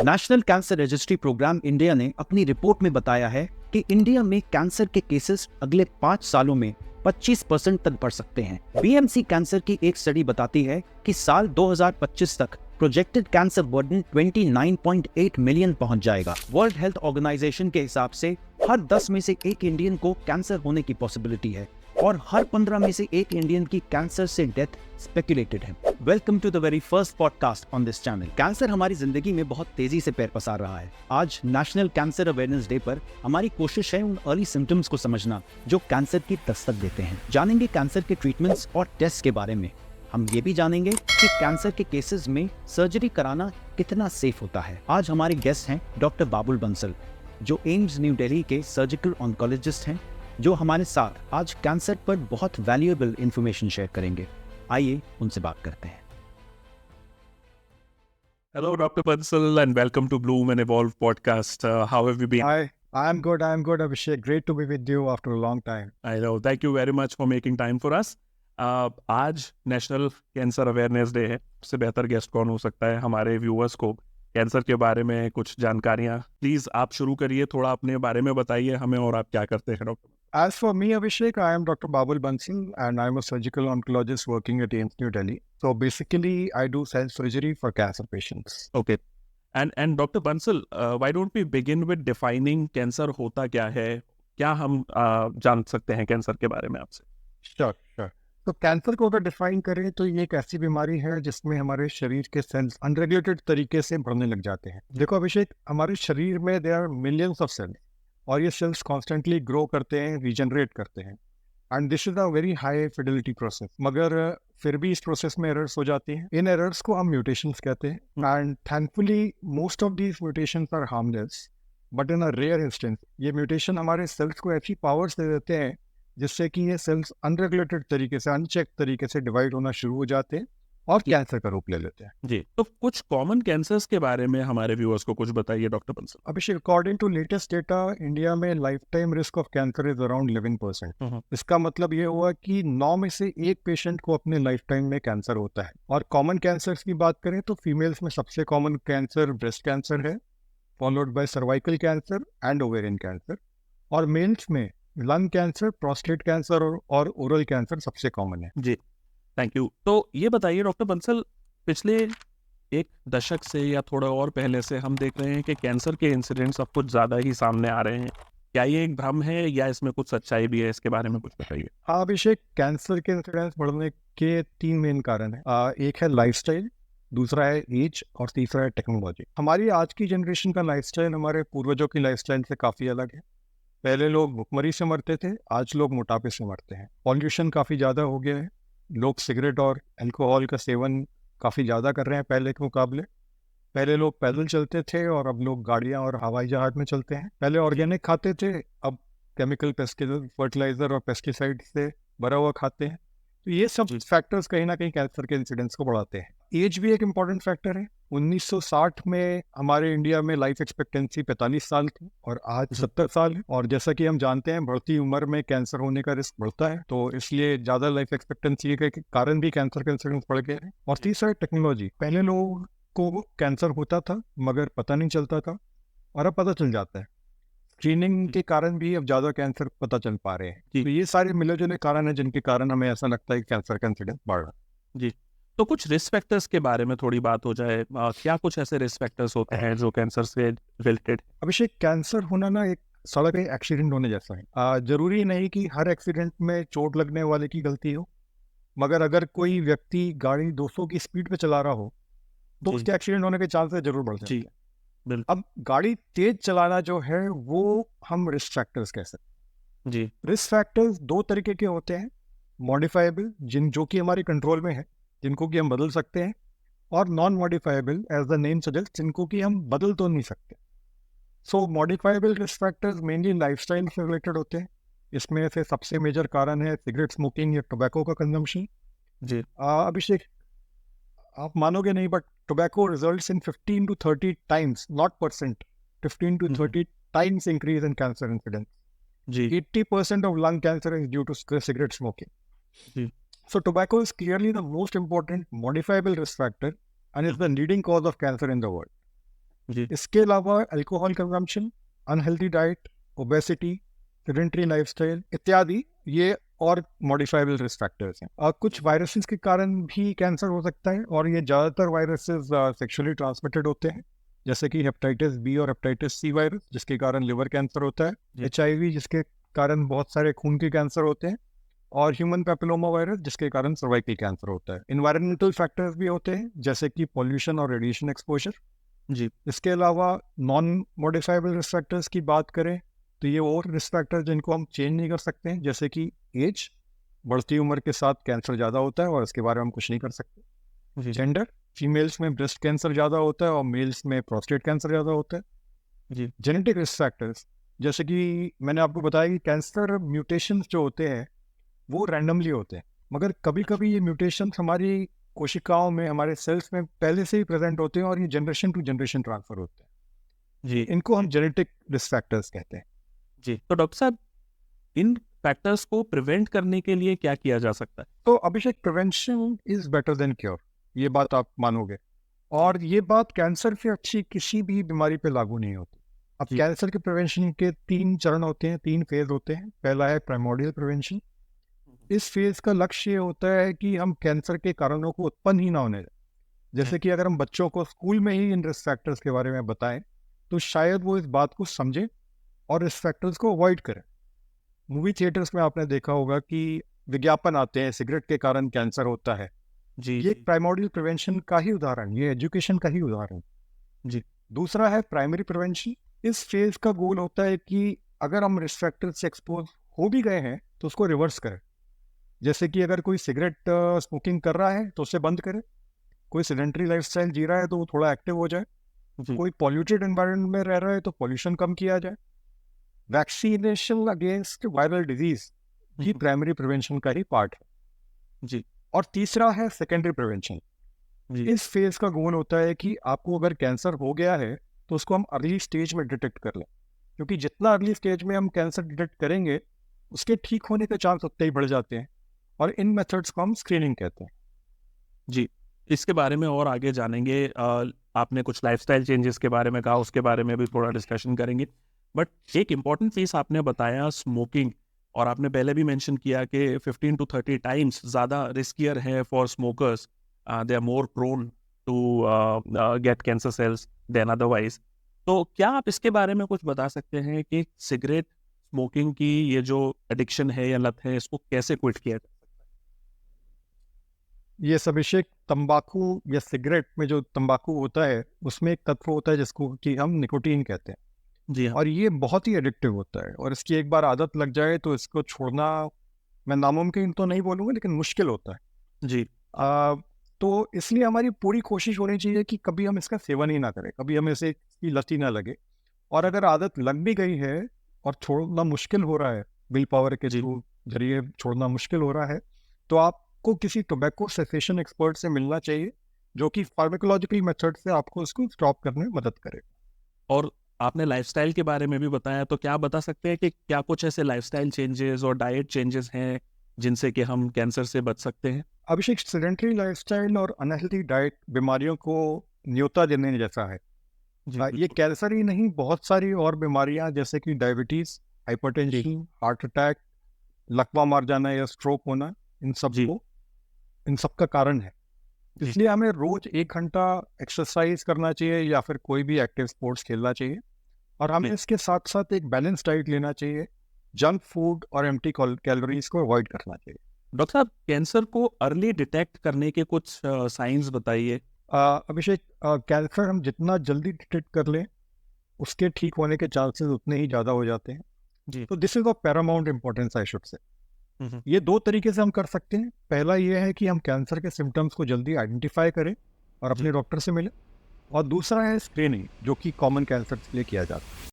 National cancer registry program India ने अपनी report में बताया है कि इंडिया में कैंसर के केसेस अगले 5 सालों में 25% तक बढ़ सकते हैं। बीएमसी कैंसर की एक स्टडी बताती है कि साल 2025 तक प्रोजेक्टेड कैंसर बर्डन 29.8 मिलियन पहुंच जाएगा। वर्ल्ड हेल्थ ऑर्गेनाइजेशन के हिसाब से हर 10 में से एक इंडियन को कैंसर होने की पॉसिबिलिटी है और हर 15 में से एक इंडियन की कैंसर से डेथ स्पेक्युलेटेड है। Welcome to the very first podcast on this channel. Cancer हमारी जिंदगी में बहुत तेजी से पैर पसार रहा है। आज नेशनल कैंसर अवेयरनेस डे पर हमारी कोशिश है उन अर्ली सिम्टम्स को समझना जो कैंसर की दस्तक देते हैं। जानेंगे कैंसर के ट्रीटमेंट्स और टेस्ट के बारे में। हम ये भी जानेंगे कि कैंसर के केसेस में सर्जरी कराना कितना सेफ होता है। आज हमारे गेस्ट हैं डॉक्टर बाबुल बंसल, जो एम्स न्यू दिल्ली के सर्जिकल ऑन्कोलॉजिस्ट हैं, जो हमारे साथ आज कैंसर पर बहुत वैल्यूएबल इंफॉर्मेशन शेयर करेंगे। आइए उनसे बात करते हैं। Hello, Dr. Bansal, and welcome to Bloom and Evolve podcast. How have you been? Hi, I'm good, Abhishek. Great to be with you after a long time. I know. Thank you very much for making time for us. आज national cancer awareness day है। उससे बेहतर guest कौन हो सकता है हमारे viewers को कैंसर के बारे में कुछ जानकारियाँ। प्लीज आप शुरू करिए, थोड़ा अपने बारे में बताइए हमें और आप क्या करते हैं doctor. As for me, Abhishek, I am Dr. Babul Bansal and I'm a surgical oncologist working at AIIMS New Delhi. So basically, I do cell surgery for cancer patients. Okay. And Dr. Bansal, why don't we begin with defining cancer होता क्या है? क्या हम जान सकते हैं cancer के बारे में आपसे? Sure. तो कैंसर को अगर डिफाइन करें तो ये एक ऐसी बीमारी है जिसमें हमारे शरीर के सेल्स अनरेगुलेटेड तरीके से बढ़ने लग जाते हैं। देखो अभिषेक, हमारे शरीर में there are millions of cells और ये सेल्स कॉन्स्टेंटली ग्रो करते हैं, रीजनरेट करते हैं, and this is a very high fidelity process. मगर फिर भी इस प्रोसेस में एरर्स हो जाती हैं। इन एरर्स को हम म्यूटेशंस कहते हैं and thankfully most of these mutations are harmless, but in a rare instance ये म्यूटेशन हमारे सेल्स को ऐसी पावर्स दे देते हैं जिससे कि ये सेल्स अनरेगुलेटेड तरीके से, अनचेक तरीके से डिवाइड होना शुरू हो जाते हैं और कैंसर का रूप ले लेते हैं। जी, तो कुछ कॉमन कैंसर्स के बारे में हमारे व्यूअर्स को कुछ बताइए doctor Bansal. Abhishek, according to latest data, India में lifetime risk of cancer is around 11%। इसका मतलब ये हुआ कि 9 में से एक पेशेंट को अपने लाइफ टाइम में कैंसर होता है। और कॉमन कैंसर्स की बात करें तो फीमेल्स में सबसे कॉमन कैंसर ब्रेस्ट कैंसर है, followed by cervical cancer and ovarian cancer, और मेल्स में लंग कैंसर, प्रोस्टेट कैंसर और ओरल कैंसर सबसे कॉमन है। जी, थैंक यू। तो ये बताइए डॉक्टर बंसल, पिछले एक दशक से या थोड़ा और पहले से हम देख रहे हैं कि कैंसर के इंसिडेंट्स अब कुछ ज़्यादा ही सामने आ रहे हैं। क्या ये एक भ्रम है या इसमें कुछ सच्चाई भी है? इसके बारे में कुछ बताइए। हाँ अभिषेक, कैंसर के इंसिडेंट्स बढ़ने के 3 मेन कारण हैं। एक है लाइफस्टाइल, दूसरा है एज और तीसरा है टेक्नोलॉजी। हमारी आज की जनरेशन का लाइफस्टाइल हमारे पूर्वजों की लाइफस्टाइल से काफ़ी अलग है। पहले लोग भुखमरी से मरते थे, आज लोग मोटापे से मरते हैं। पॉल्यूशन काफ़ी ज़्यादा हो गया है, लोग सिगरेट और अल्कोहल का सेवन काफ़ी ज़्यादा कर रहे हैं पहले के मुकाबले। पहले लोग पैदल चलते थे और अब लोग गाड़ियाँ और हवाई जहाज में चलते हैं। पहले ऑर्गेनिक खाते थे, अब केमिकल फर्टिलाइजर और पेस्टिसाइड से भरा हुआ खाते हैं। तो ये सब फैक्टर्स कहीं ना कहीं कैंसर के इंसिडेंट्स को बढ़ाते हैं। एज भी एक इम्पॉर्टेंट फैक्टर है। 1960 में हमारे इंडिया में लाइफ एक्सपेक्टेंसी 45 साल थी और आज 70 साल है। और जैसा कि हम जानते हैं, बढ़ती उम्र में कैंसर होने का रिस्क बढ़ता है, तो इसलिए ज़्यादा लाइफ एक्सपेक्टेंसी के कारण भी कैंसर के इंसिडेंट्स बढ़ गए हैं। और तीसरा है टेक्नोलॉजी। पहले लोगों को कैंसर होता था मगर पता नहीं चलता था, और अब पता चल जाता है। स्क्रीनिंग के कारण भी अब ज़्यादा कैंसर पता चल पा रहे हैं। तो ये सारे मिले जुले कारण हैं जिनके कारण हमें ऐसा लगता है कि कैंसर का इंसिडेंस बढ़ रहा है। जी, तो कुछ रिस्क फैक्टर्स के बारे में थोड़ी बात हो जाए। क्या कुछ ऐसे रिस्क फैक्टर्स होते हैं जो कैंसर से रिलेटेड? अभिषेक, कैंसर होना ना एक सड़क पे एक्सीडेंट होने जैसा है। जरूरी नहीं कि हर एक्सीडेंट में चोट लगने वाले की गलती हो, मगर अगर कोई व्यक्ति गाड़ी 200 की स्पीड पे चला रहा हो तो उसके एक्सीडेंट होने के चांसेस जरूर बढ़ जाते हैं। अब गाड़ी तेज चलाना जो है वो हम रिस्क फैक्टर्स कह सकते हैं। जी, रिस्क फैक्टर्स 2 तरीके के होते हैं। मॉडिफाइबल, जो कि हमारे कंट्रोल में है, जिनको कि हम बदल सकते हैं, और non modifiable, as the name suggest, जिनको कि हम बदल तो नहीं सकते। So modifiable risk factors mainly lifestyle से रिलेटेड होते हैं। इसमें से सबसे मेजर कारण है सिगरेट स्मोकिंग या टोबैको का कंजम्पशन। जी, अभिषेक, आप मानोगे नहीं, but tobacco results in 15 to 30 times, not percent, 15 to 30 times increase in cancer incidence. 80% of lung cancer is due to cigarette smoking. So tobacco is clearly the most important modifiable risk factor and is the leading cause of cancer in the world. जी इसके अलावा alcohol consumption, unhealthy diet, obesity, sedentary lifestyle इत्यादि ये और modifiable risk factors हैं। कुछ viruses के कारण भी कैंसर हो सकता है और ये ज़्यादातर वायरसेस सेक्सुअली ट्रांसमिटेड होते हैं, जैसे कि हेपेटाइटिस बी और हेपेटाइटिस सी वायरस जिसके कारण लिवर कैंसर होता है, जी। HIV जिसके कारण बहुत सारे खून के कैंसर होते हैं, और ह्यूमन पैपिलोमा वायरस जिसके कारण सर्वाइकल कैंसर होता है। इन्वायरमेंटल फैक्टर्स भी होते हैं जैसे कि पॉल्यूशन और रेडिएशन एक्सपोजर। जी इसके अलावा नॉन मॉडिफाइबल रिस्क फैक्टर्स की बात करें तो ये और रिस्क फैक्टर जिनको हम चेंज नहीं कर सकते हैं, जैसे कि एज, बढ़ती उम्र के साथ कैंसर ज़्यादा होता है और इसके बारे में हम कुछ नहीं कर सकते। जी जेंडर, फीमेल्स में ब्रेस्ट कैंसर ज़्यादा होता है और मेल्स में प्रोस्टेट कैंसर ज़्यादा होता है। जी जेनेटिक रिस्क फैक्टर्स, जैसे कि मैंने आपको बताया कि कैंसर म्यूटेशंस जो होते हैं वो रैंडमली होते हैं, मगर कभी कभी ये म्यूटेशंस हमारी कोशिकाओं में, हमारे सेल्स में पहले से ही प्रेजेंट होते हैं और ये जनरेशन टू जनरेशन ट्रांसफर होते हैं। जी इनको हम जेनेटिक रिस्क फैक्टर्स कहते हैं। जी। तो डॉक्टर साहब, इन फैक्टर्स को प्रिवेंट करने के लिए क्या किया जा सकता है? तो Abhishek, prevention is better than cure, ये बात आप मानोगे, और ये बात कैंसर से अच्छी किसी भी बीमारी पे लागू नहीं होती। अब जी। कैंसर के प्रिवेंशन के 3 चरण होते हैं, 3 फेज होते हैं। पहला है प्राइमोर्डियल प्रिवेंशन। इस फेज का लक्ष्य ये होता है कि हम कैंसर के कारणों को उत्पन्न ही ना होने दें। जैसे कि अगर हम बच्चों को स्कूल में ही इन रिस्क फैक्टर्स के बारे में बताएं तो शायद वो इस बात को समझें और रिस्क फैक्टर्स को अवॉइड करें। मूवी थिएटर्स में आपने देखा होगा कि विज्ञापन आते हैं, सिगरेट के कारण कैंसर होता है। जी ये जी प्राइमोर्डियल प्रिवेंशन का ही उदाहरण, ये एजुकेशन का ही उदाहरण। जी दूसरा है प्राइमरी प्रिवेंशन। इस फेज का गोल होता है कि अगर हम रिस्क फैक्टर से एक्सपोज हो भी गए हैं तो उसको रिवर्स करें। जैसे कि अगर कोई सिगरेट स्मोकिंग कर रहा है तो उसे बंद करे, कोई सेडेंटरी लाइफस्टाइल जी रहा है तो वो थोड़ा एक्टिव हो जाए, जी कोई पॉल्यूटेड एनवायरनमेंट में रह रहा है तो पॉल्यूशन कम किया जाए। वैक्सीनेशन अगेंस्ट वायरल डिजीज ये प्राइमरी प्रिवेंशन का ही पार्ट है। जी और तीसरा है सेकेंडरी प्रिवेंशन। जी इस फेज का गोल होता है कि आपको अगर कैंसर हो गया है तो उसको हम अर्ली स्टेज में डिटेक्ट कर लें, क्योंकि जितना अर्ली स्टेज में हम कैंसर डिटेक्ट करेंगे उसके ठीक होने के चांस उतने ही बढ़ जाते हैं, और इन मेथड्स को हम स्क्रीनिंग कहते हैं। जी। इसके बारे में और आगे जानेंगे। आपने कुछ लाइफस्टाइल चेंजेस के बारे में कहा, उसके बारे में भी थोड़ा डिस्कशन करेंगे। बट एक इम्पॉर्टेंट चीज़ आपने बताया, स्मोकिंग, और आपने पहले भी मेंशन किया कि 15 to 30 टाइम्स ज़्यादा रिस्कियर है for smokers. They are more prone to get cancer cells than otherwise. तो क्या आप इसके बारे में कुछ बता सकते हैं कि सिगरेट स्मोकिंग की ये जो एडिक्शन है या लत है, इसको कैसे क्विट किया जाए? ये अभिषेक, तंबाकू या सिगरेट में जो तंबाकू होता है उसमें एक तत्व होता है जिसको कि हम निकोटीन कहते हैं, जी हाँ। और ये बहुत ही एडिक्टिव होता है, और इसकी एक बार आदत लग जाए तो इसको छोड़ना, मैं नामुमकिन तो नहीं बोलूँगा लेकिन मुश्किल होता है। जी तो इसलिए हमारी पूरी कोशिश होनी चाहिए कि कभी हम इसका सेवन ही ना करें, कभी हमें इसे इसकी लत ही ना लगे। और अगर आदत लग भी गई है और छोड़ना मुश्किल हो रहा है, विल पावर के जी थ्रू जरिए छोड़ना मुश्किल हो रहा है, तो आपको किसी टोबैको सेसेशन एक्सपर्ट से मिलना चाहिए जो कि फार्माकोलॉजिकल मेथड से आपको इसको स्टॉप करने में मदद करे। और आपने लाइफस्टाइल के बारे में भी बताया, तो क्या बता सकते हैं कि क्या कुछ ऐसे लाइफस्टाइल चेंजेस और डाइट चेंजेस हैं जिनसे कि हम कैंसर से बच सकते हैं? अभिषेक, सेडेंटरी लाइफस्टाइल और अनहेल्दी डाइट बीमारियों को न्योता देने जैसा है। जी ये कैंसर ही नहीं, बहुत सारी और बीमारियां जैसे कि डायबिटीज, हाइपरटेंशन, हार्ट अटैक, लकवा मार जाना या स्ट्रोक होना, जी इन सब का कारण है। जी इसलिए हमें रोज 1 घंटा एक्सरसाइज करना चाहिए या फिर कोई भी एक्टिव स्पोर्ट्स खेलना चाहिए, और हमें जी। इसके साथ साथ एक बैलेंस डाइट लेना चाहिए। जंक फूड और एम्प्टी कैलोरीज को अवॉइड करना चाहिए। डॉक्टर साहब, कैंसर को अर्ली डिटेक्ट करने के कुछ साइंस बताइए। अभिषेक, कैंसर हम जितना जल्दी डिटेक्ट कर लें उसके ठीक होने के चांसेस उतने ही ज़्यादा हो जाते हैं। जी तो this is of paramount importance, I should say. Hmm, ये 2 तरीके से हम कर सकते हैं। पहला ये है कि हम कैंसर के सिम्टम्स को जल्दी आइडेंटिफाई करें और अपने डॉक्टर से मिलें, और दूसरा है स्क्रीनिंग, जो कि कॉमन कैंसर के लिए किया जाता है।